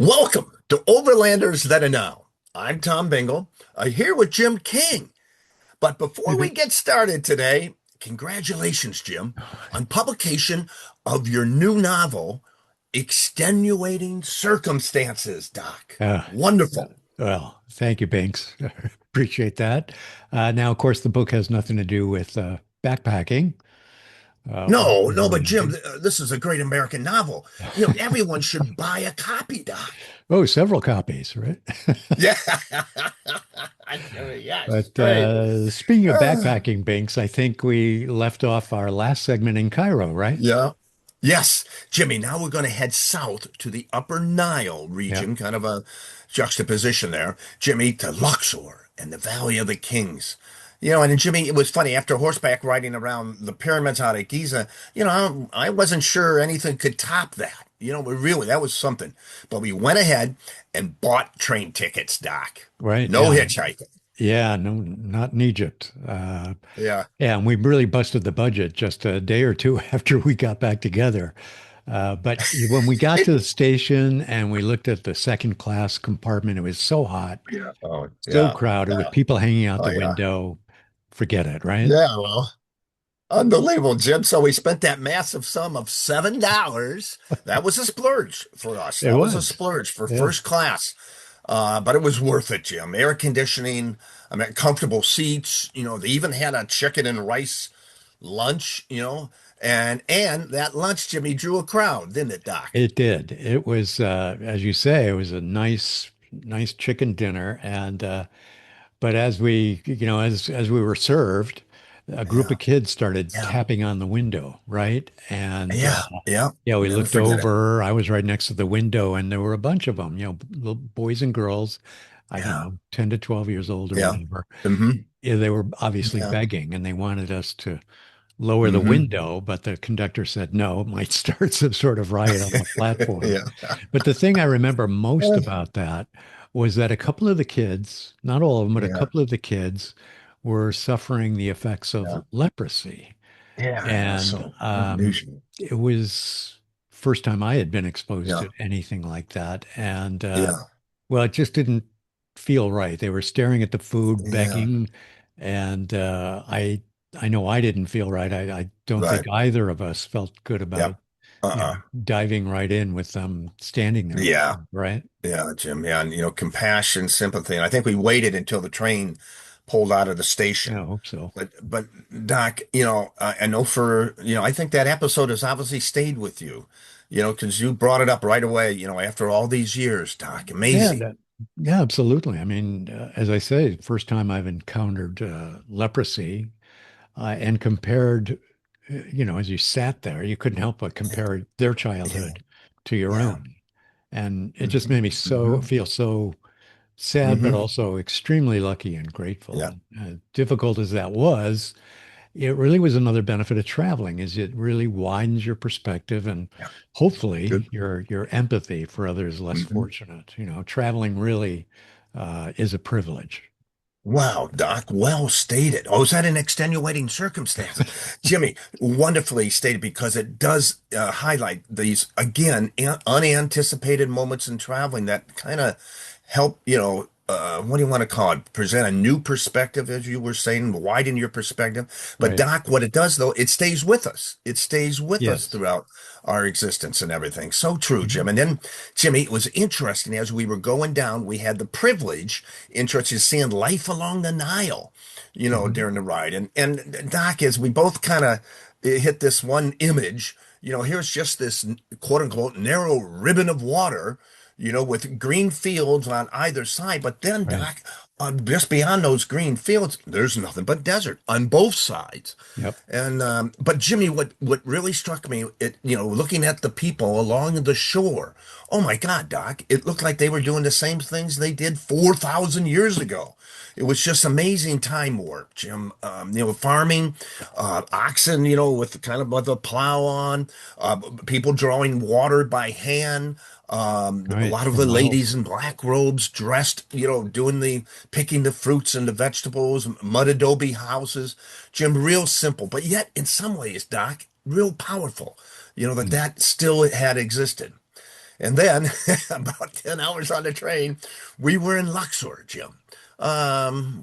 Welcome to Overlanders That Are Now. I'm Tom Bingle, here with Jim King. But Hey, before we Vic. get started today, congratulations, Jim, on publication of your new novel, Extenuating Circumstances, Doc. Uh, Wonderful. well, thank you, Binks. Appreciate that. Now, of course, the book has nothing to do with backpacking or No, no, but Jim, overlanding. this is a great American novel. Everyone should buy a copy, Doc. Oh, several copies, right? Yeah. Yes, But right. speaking of Uh, backpacking, Binks, I think we left off our last segment in Cairo, right? Yeah. Yes, Jimmy, now we're going to head south to the Upper Nile Yeah. region, kind of a juxtaposition there, Jimmy, to Luxor and the Valley of the Kings. And Jimmy, it was funny after horseback riding around the pyramids out of Giza, I wasn't sure anything could top that. But really, that was something. But we went ahead and bought train tickets, Doc. Right. No Yeah. hitchhiking. Yeah. No, not in Egypt. Yeah. Yeah. And we really busted the budget just a day or two after we got back together. But when we got to the station and we looked at the second class compartment, it was so hot, Yeah. Oh, so yeah. crowded with Yeah. people hanging out Oh, the yeah. window. Forget it, right? Yeah. Well. Unbelievable, Jim. So we spent that massive sum of $7. That was a splurge for us. It That was a was. splurge for Yeah. first class. But it was worth it, Jim. Air conditioning, I mean, comfortable seats. They even had a chicken and rice lunch, and that lunch, Jimmy, drew a crowd, didn't it, Doc? It did. It was, as you say, it was a nice chicken dinner. And, but as we were served, a group Yeah, of kids started yeah, tapping on the window, right? And, yeah, yeah. yeah, we Never looked forget it. over. I was right next to the window, and there were a bunch of them, little boys and girls, I don't Yeah, know, 10 to 12 years old or yeah. whatever. Mm-hmm. Yeah, they were obviously Yeah. begging, and they wanted us to lower the Mm-hmm. window, but the conductor said no, it might start some sort of riot on the platform. Yeah. But the thing I remember most about that was that a couple of the kids, not all of them, but a Yeah. couple of the kids were suffering the effects of Yeah. leprosy. Yeah. That's And so unusual. it was first time I had been exposed Yeah. to anything like that. And Yeah. well, it just didn't feel right. They were staring at the food, Yeah. begging, and I know I didn't feel right. I don't think Right. either of us felt good about, Yep. Uh-uh. diving right in with them standing there like Yeah. that, right? Yeah, Jim. Yeah. And, compassion, sympathy. And I think we waited until the train pulled out of the Yeah, I station. hope so. But Doc, I know I think that episode has obviously stayed with you, because you brought it up right away, after all these years, Doc. Yeah, Amazing. yeah, absolutely. I mean, as I say, first time I've encountered leprosy and compared, as you sat there, you couldn't help but compare their Yeah. childhood to your Yeah. own. And it just Hmm. made me Hmm. feel so sad, but Hmm. also extremely lucky and grateful. Yeah. And difficult as that was, it really was another benefit of traveling, is it really widens your perspective and Yeah. hopefully Good. your empathy for others less Hmm. fortunate. Traveling really is a privilege. Wow, Doc, well stated. Oh, is that an extenuating circumstance? Jimmy, wonderfully stated because it does highlight these, again, unanticipated moments in traveling that kind of help, what do you want to call it? Present a new perspective, as you were saying, widen your perspective. But Right. Doc, what it does though, it stays with us. It stays with us Yes. throughout our existence and everything. So true, Mhm. Jim. And then, Jimmy, it was interesting as we were going down, we had the privilege, interesting, seeing life along the Nile, Mhm. during the ride. And Doc, as we both kind of hit this one image, here's just this quote unquote narrow ribbon of water, with green fields on either side. But then, Right. Doc, just beyond those green fields, there's nothing but desert on both sides. Yep. And but Jimmy, what really struck me, looking at the people along the shore, oh my God, Doc, it looked like they were doing the same things they did 4,000 years ago. It was just amazing time warp, Jim. Farming, oxen, with kind of with a plow on, people drawing water by hand. A Right. lot of For the ladies miles. in black robes dressed, doing the picking the fruits and the vegetables, mud adobe houses. Jim, real simple, but yet in some ways, Doc, real powerful, that Mm. that still had existed. And then about 10 hours on the train, we were in Luxor, Jim.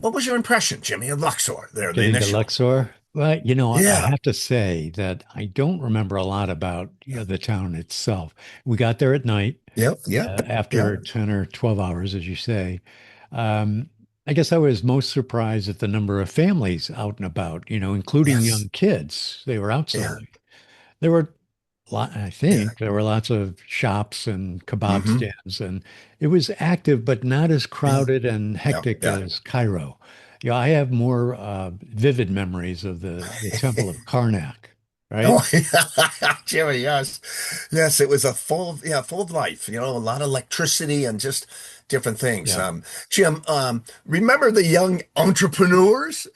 What was your impression, Jimmy, of Luxor there, the Getting to initial? Luxor. Well, I Yeah. have to say that I don't remember a lot about, the town itself. We got there at night, Yep. Yep. after Yep. 10 or 12 hours, as you say. Um, I guess I was most surprised at the number of families out and about, including Yes. young kids. They were out so Yeah. late. There were I Yeah. think there were lots of shops and kebab Hmm. stands, and it was active, but not as Yeah. crowded and Yeah. hectic Yeah. as Cairo. Yeah, I have more vivid memories of the Temple of Karnak, right? Oh, yeah, Jimmy, yes. Yes, it was a full of life, a lot of electricity and just different things. Yeah. Jim, remember the young entrepreneurs?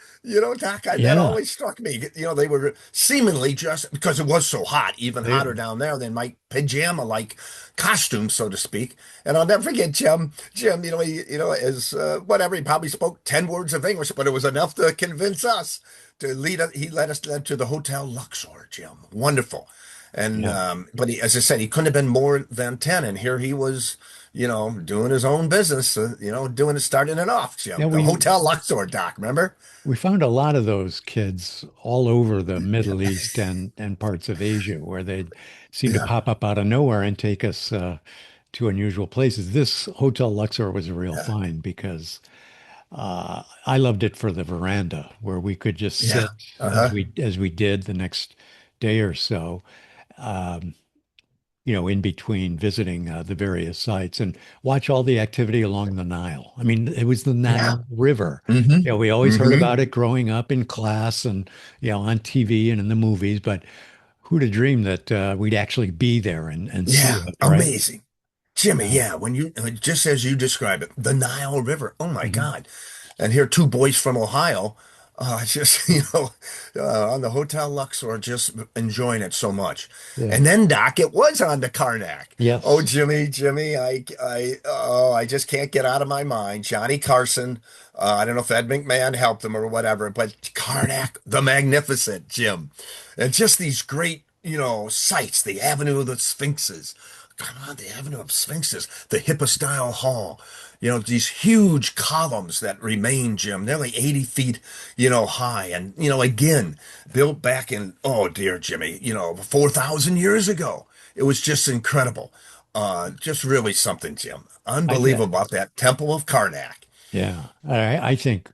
Doc, that Yeah. always struck me. They were seemingly just because it was so hot, even They, hotter down there than my pajama-like costume, so to speak. And I'll never forget Jim, is whatever, he probably spoke 10 words of English, but it was enough to convince us to lead us. He led us then to the Hotel Luxor, Jim. Wonderful. And yeah. but as I said, he couldn't have been more than 10. And here he was, doing his own business, starting it off, Yeah, Jim. The we Hotel Luxor, Doc, remember? we found a lot of those kids all over the Middle East and parts of Asia where they'd seem to Yeah, pop up out of nowhere and take us to unusual places. This Hotel Luxor was a real yeah, find because I loved it for the veranda where we could just yeah. sit Uh-huh. as we did the next day or so, um, in between visiting the various sites and watch all the activity along the Nile. I mean, it was the Yeah. Nile River. We Mm-hmm. always heard Mm-hmm. about it growing up in class and on TV and in the movies, but who'd have dreamed that we'd actually be there and see Yeah. it, right? Amazing. Jimmy, Uh, yeah, when just as you describe it, the Nile River. Oh my mhm. God. And here, two boys from Ohio, just, on the Hotel Luxor, just enjoying it so much. Yeah. And then, Doc, it was on to Karnak. Oh, Yes. Jimmy, I just can't get out of my mind. Johnny Carson, I don't know if Ed McMahon helped him or whatever, but Karnak, the Magnificent, Jim. And just these great, sights, the Avenue of the Sphinxes. Come on, the Avenue of Sphinxes, the Hippostyle Hall, these huge columns that remain, Jim, nearly 80 feet, high. And, again, built back in, oh dear, Jimmy, 4,000 years ago. It was just incredible. Just really something, Jim. Yeah. Unbelievable about that Temple of Karnak. Yeah. I think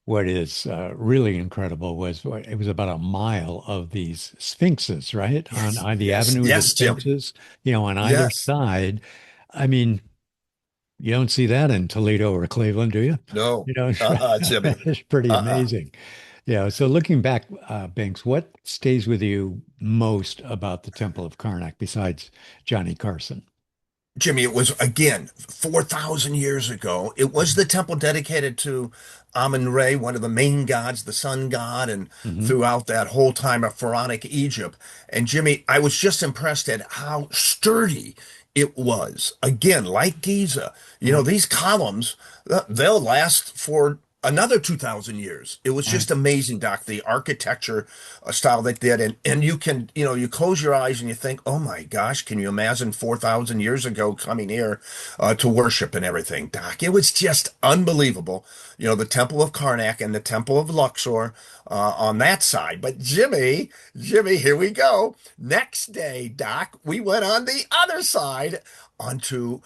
what is really incredible was it was about a mile of these sphinxes, right? Yes, On the yes, Avenue of the yes, Jim. Sphinxes, on either Yes. side. I mean, you don't see that in Toledo or Cleveland, do you? No. It's, Jimmy. it's pretty Uh-uh. amazing. Yeah. So looking back, Binks, what stays with you most about the Temple of Karnak besides Johnny Carson? Jimmy, it was again 4,000 years ago. It was the temple dedicated to Amun-Re, one of the main gods, the sun god, and Hmm. throughout that whole time of pharaonic Egypt. And Jimmy, I was just impressed at how sturdy it was. Again, like Giza, Yeah. these columns, they'll last for another 2,000 years. It was Right. just amazing, Doc, the architecture style they did. And you can, you close your eyes and you think, oh my gosh, can you imagine 4,000 years ago coming here to worship and everything, Doc? It was just unbelievable. The Temple of Karnak and the Temple of Luxor on that side. But Jimmy, here we go. Next day, Doc, we went on the other side onto,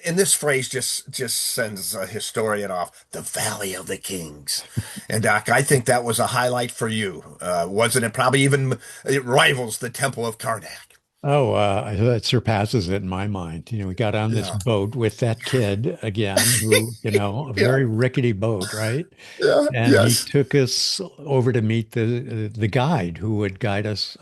and this phrase just sends a historian off, the Valley of the Kings. And Doc, I think that was a highlight for you, wasn't it? Probably even it rivals the Temple of Karnak. Oh, that surpasses it in my mind. We got on this Yeah, boat with that kid again, who, a yeah, very rickety boat, right? yeah, And he yes. took us over to meet the guide who would guide us,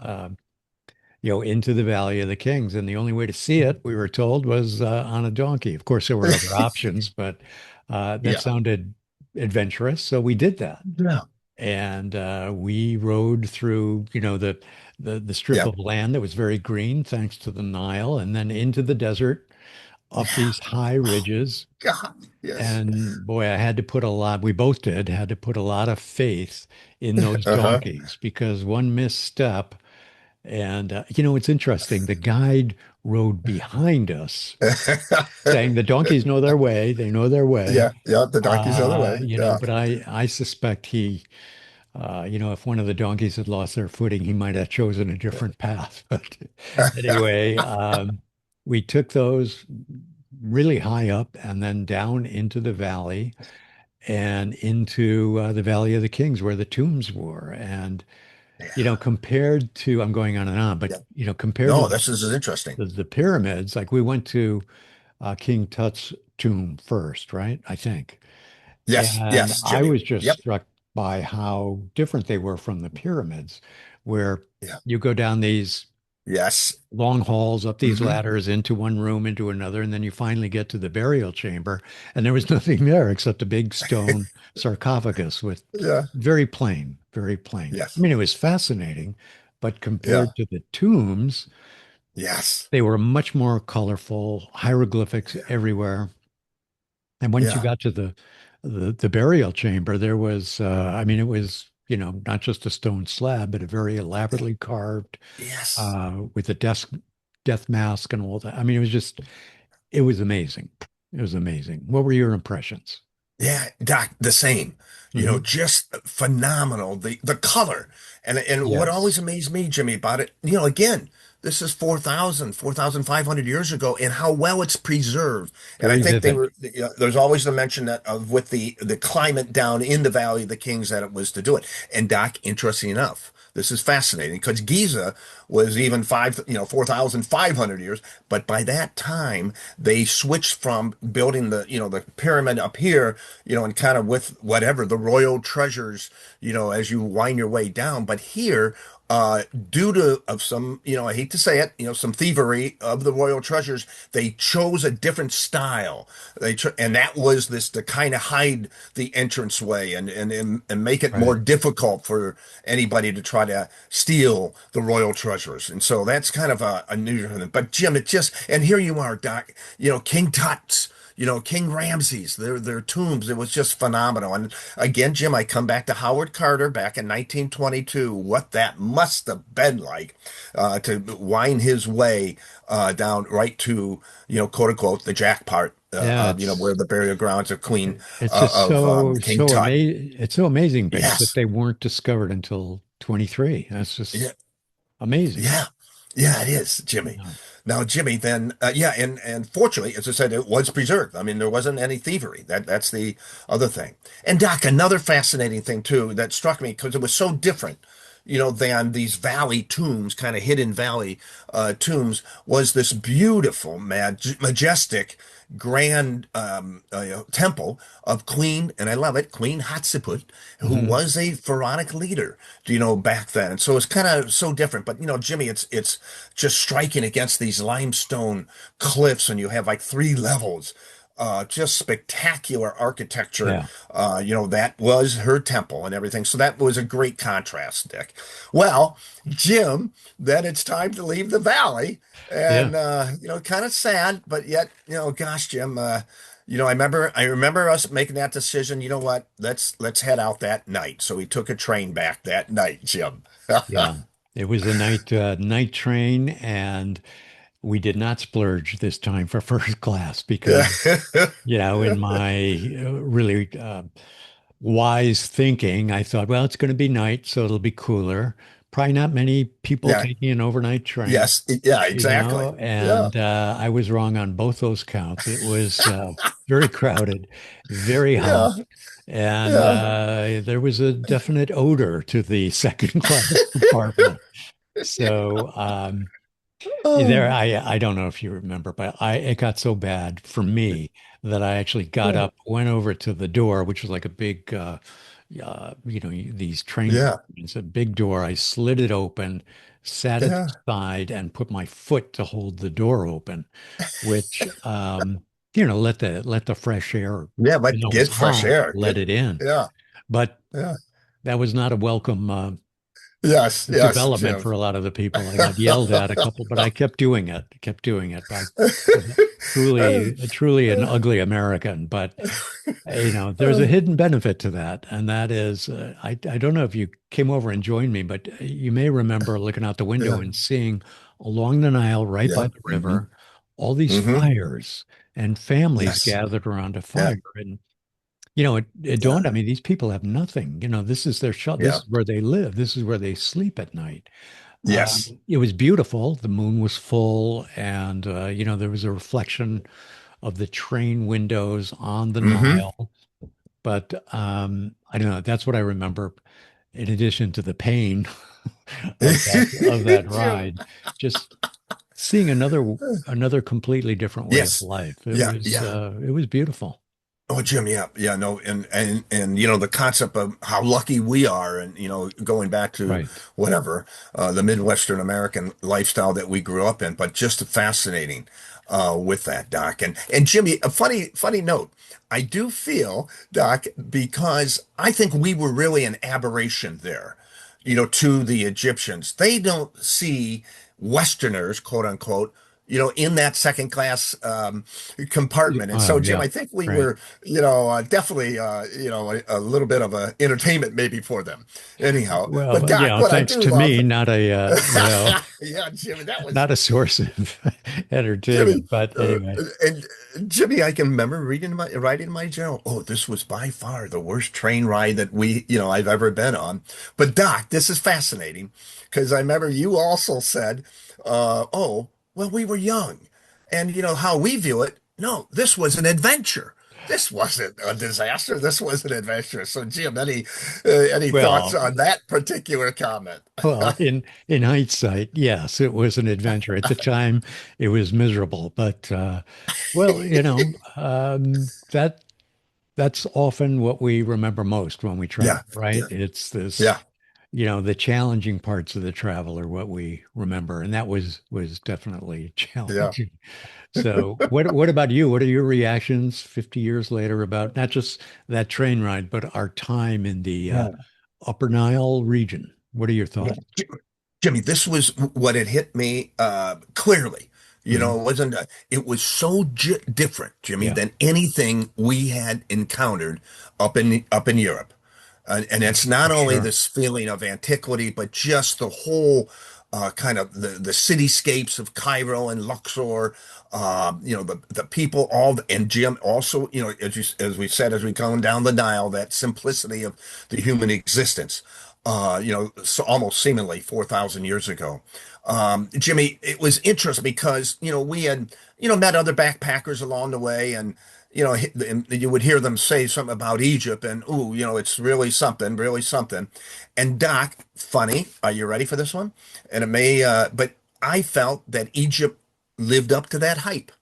into the Valley of the Kings. And the only way to see it, we were told, was on a donkey. Of course, there were other options, but that Yeah, sounded adventurous, so we did that. yeah, And we rode through, the strip yeah, of land that was very green, thanks to the Nile, and then into the desert, up yeah. these high Oh, ridges. God, yes. And boy, we both had to put a lot of faith in those Uh-huh. donkeys because one misstep, And it's interesting. The guide rode behind us, saying the donkeys know their way. They know their way. Yeah, yeah, the donkey's the other way. Yeah. But I suspect he, if one of the donkeys had lost their footing, he might have chosen a different path. But anyway, we took those really high up and then down into the valley and into the Valley of the Kings where the tombs were. And, Yeah. compared to, I'm going on and on, but, Yeah. compared to No, this is interesting. the pyramids, like we went to King Tut's tomb first, right? I think. Yes, And yes, I Jimmy. was just Yep. struck by how different they were from the pyramids, where Yeah. you go down these Yes. long halls, up these Hmm. ladders into one room, into another, and then you finally get to the burial chamber, and there was nothing there except a big stone sarcophagus with Yeah. very plain, very plain. I Yes. mean, it was fascinating, but Yeah. compared to the tombs, Yes. they were much more colorful, hieroglyphics Yeah. everywhere. And once you Yeah. got to the burial chamber, there was, I mean, it was, not just a stone slab, but a very Yeah. elaborately carved, Yes. with a death mask and all that. I mean, it was amazing. It was amazing. What were your impressions? Yeah, Doc, the same. Hmm. Just phenomenal. The color. And what Yes, always amazed me, Jimmy, about it, again, this is 4,500 years ago, and how well it's preserved. And I very think they vivid. were, there's always the mention that of with the climate down in the Valley of the Kings that it was to do it. And Doc, interesting enough, this is fascinating because Giza was even 4,500 years, but by that time they switched from building the pyramid up here, and kind of with whatever the royal treasures, as you wind your way down. But here, due to of some, I hate to say it, some thievery of the royal treasures, they chose a different style. And that was this to kind of hide the entranceway and make it more Right. difficult for anybody to try to steal the royal treasures. And so that's kind of a new thing. But Jim, and here you are, Doc, King Tut's. King Ramses, their tombs. It was just phenomenal. And again, Jim, I come back to Howard Carter back in 1922. What that must have been like to wind his way down right to, quote unquote, the jackpot, Yeah, where the burial grounds of Queen it's just of King so Tut. amazing. It's so amazing, Biggs, that Yes. they weren't discovered until 23. That's Yeah. just amazing. Yeah, yeah, it is, Jimmy. Yeah. Now, Jimmy, then, yeah, and fortunately, as I said, it was preserved. I mean, there wasn't any thievery. That's the other thing. And Doc, another fascinating thing too that struck me because it was so different, than these valley tombs, kind of hidden valley tombs, was this beautiful, majestic, grand temple of Queen, and I love it, Queen Hatshepsut, who Mhm. was a pharaonic leader, back then. So it's kind of so different. But Jimmy, it's just striking against these limestone cliffs, and you have like three levels. Just spectacular architecture. Yeah. That was her temple and everything. So that was a great contrast, Dick. Well, Jim, then it's time to leave the valley. Yeah. And kind of sad, but yet, gosh, Jim, I remember us making that decision. You know what? Let's head out that night. So we took a train back that night, Jim. Yeah. It was a night train, and we did not splurge this time for first class because, in my really wise thinking, I thought, well, it's going to be night, so it'll be cooler. Probably not many people Yeah. taking an overnight train, Yes. Yeah, exactly. Yeah. and I was wrong on both those counts. It was very crowded, very hot, Yeah. and Yeah. there was a definite odor to the second class compartment. So, Oh, I don't know if you remember, but it got so bad for me that I actually got yeah. up, went over to the door, which was like a big, these train Yeah. compartments, a big door. I slid it open, sat at the Yeah. side, and put my foot to hold the door open, which, let the fresh air, Yeah, even but though it was get fresh hot, air. let it in. Yeah. But Yeah. that was not a welcome Yes. Yes, development Jim. for a lot of the people. I got yelled at a couple, but I kept doing it, kept doing it. truly an ugly American, but there's a hidden benefit to that, and that is, I don't know if you came over and joined me, but you may remember looking out the window Yeah. and seeing along the Nile, right by Yeah. the river, all these Hmm. fires and families Yes. gathered around a Yeah. fire. And it Yeah. dawned on me, these people have nothing. This is their shelter. This Yeah. is where they live. This is where they sleep at night. Yes. It was beautiful. The moon was full, and there was a reflection of the train windows on the Hmm. Nile. But I don't know. That's what I remember. In addition to the pain of that Jim. ride, just seeing another completely different way of Yes. life. Yeah. Yeah. It was beautiful. Oh, Jim, yeah, yeah, no, and the concept of how lucky we are, and going back to Right. whatever the Midwestern American lifestyle that we grew up in, but just fascinating with that, Doc. And Jimmy, a funny note. I do feel, Doc, because I think we were really an aberration there, to the Egyptians. They don't see Westerners, quote unquote, in that second class compartment. And Oh so, Jim, yeah. I think we Right. were, definitely, a little bit of a entertainment maybe for them. Anyhow, but Well, Doc, what I thanks do to love, me, not a yeah, Jimmy, that was not a source of Jimmy. entertainment. But Uh, anyway, and Jimmy, I can remember writing in my journal. Oh, this was by far the worst train ride that I've ever been on. But Doc, this is fascinating because I remember you also said, "Oh, well, we were young, and how we view it. No, this was an adventure. This wasn't a disaster. This was an adventure." So, Jim, any thoughts well, on that particular comment? Well, in hindsight, yes, it was an adventure. At the time, it was miserable, but well, that's often what we remember most when we travel, Yeah, right? yeah, It's this, yeah, the challenging parts of the travel are what we remember, and that was definitely yeah. challenging. So, what about you? What are your reactions 50 years later about not just that train ride, but our time in the Upper Nile region? What are your Yeah. thoughts? Jimmy, this was what had hit me clearly. Mhm. It was so different, Jimmy, Yeah. than anything we had encountered up in Europe. And it's not only Sure. this feeling of antiquity, but just the whole kind of the cityscapes of Cairo and Luxor, the people, and Jim also, as we said, as we come down the Nile, that simplicity of the human existence, so almost seemingly 4,000 years ago. Jimmy, it was interesting because, we had, met other backpackers along the way, and you would hear them say something about Egypt, and ooh, it's really something, really something. And Doc, funny, are you ready for this one? And it may, but I felt that Egypt lived up to that hype.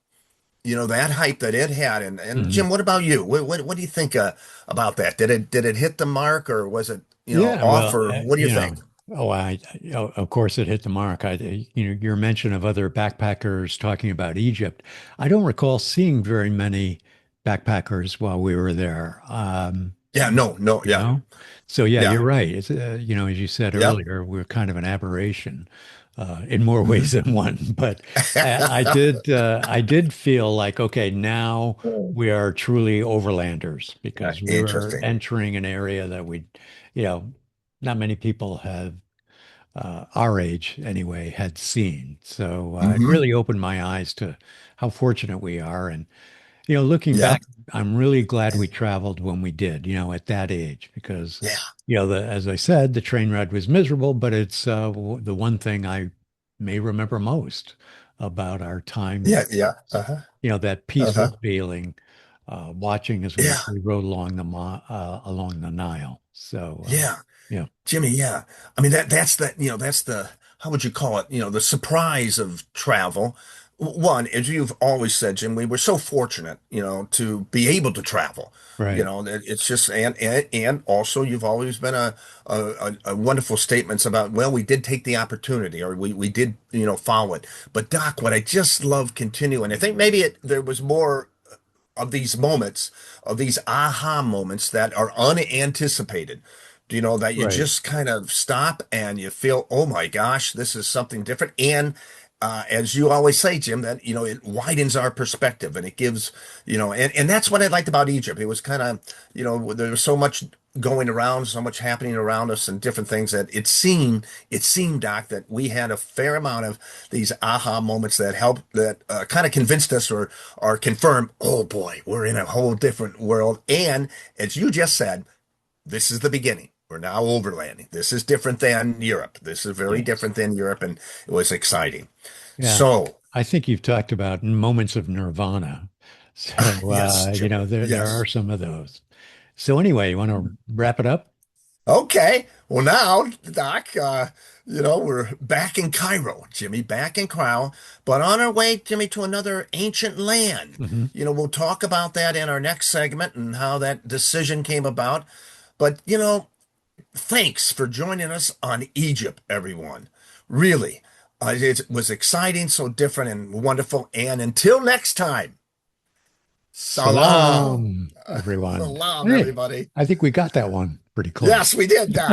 That hype that it had. And Mhm. Jim, what about you? What do you think about that? Did it hit the mark, or was it Yeah, off, well, or what do you think? of course it hit the mark. Your mention of other backpackers talking about Egypt. I don't recall seeing very many backpackers while we were there. Yeah, no, no, You yeah, know? So yeah, yeah, you're right. It's as you said yep. earlier, we're kind of an aberration in more ways Hmm. than one. But I did feel like, okay, now we are truly overlanders because we were Interesting. entering an area that you know, not many people have our age anyway had seen. So it Hmm. really opened my eyes to how fortunate we are. And looking Yeah, back, I'm really glad we traveled when we did, at that age, because, yeah, as I said, the train ride was miserable, but it's the one thing I may remember most about our time yeah, there. yeah. Uh-huh. That Uh-huh. peaceful feeling, watching as we, Yeah, we rode along the Nile. So, yeah. yeah, Jimmy, yeah. I mean that's the how would you call it? The surprise of travel. One, as you've always said, Jim, we were so fortunate, to be able to travel. right, That it's just and also you've always been a wonderful statements about, well, we did take the opportunity, or we did, follow it. But Doc, what I just love continuing, I think maybe there was more of these moments, of these aha moments that are unanticipated. That you right. just kind of stop and you feel, oh my gosh, this is something different. And as you always say, Jim, that it widens our perspective and it gives, and that's what I liked about Egypt. It was kind of, there was so much going around, so much happening around us and different things that it seemed, Doc, that we had a fair amount of these aha moments that helped, that kind of convinced us or confirmed, oh boy, we're in a whole different world. And as you just said, this is the beginning. We're now overlanding. This is different than Europe. This is very Yes. different than Europe, and it was exciting. Yeah. So, I think you've talked about moments of nirvana. So, yes, Jimmy. there are Yes. some of those. So anyway, you want to wrap it up? Okay. Well, now, Doc, we're back in Cairo, Jimmy, back in Cairo, but on our way, Jimmy, to another ancient land. Hmm. We'll talk about that in our next segment and how that decision came about. But, thanks for joining us on Egypt, everyone. Really, it was exciting, so different and wonderful. And until next time, salam. Salam, everyone. Salam, Hey, everybody. I think we got that one pretty Yes, close. we did, Doc.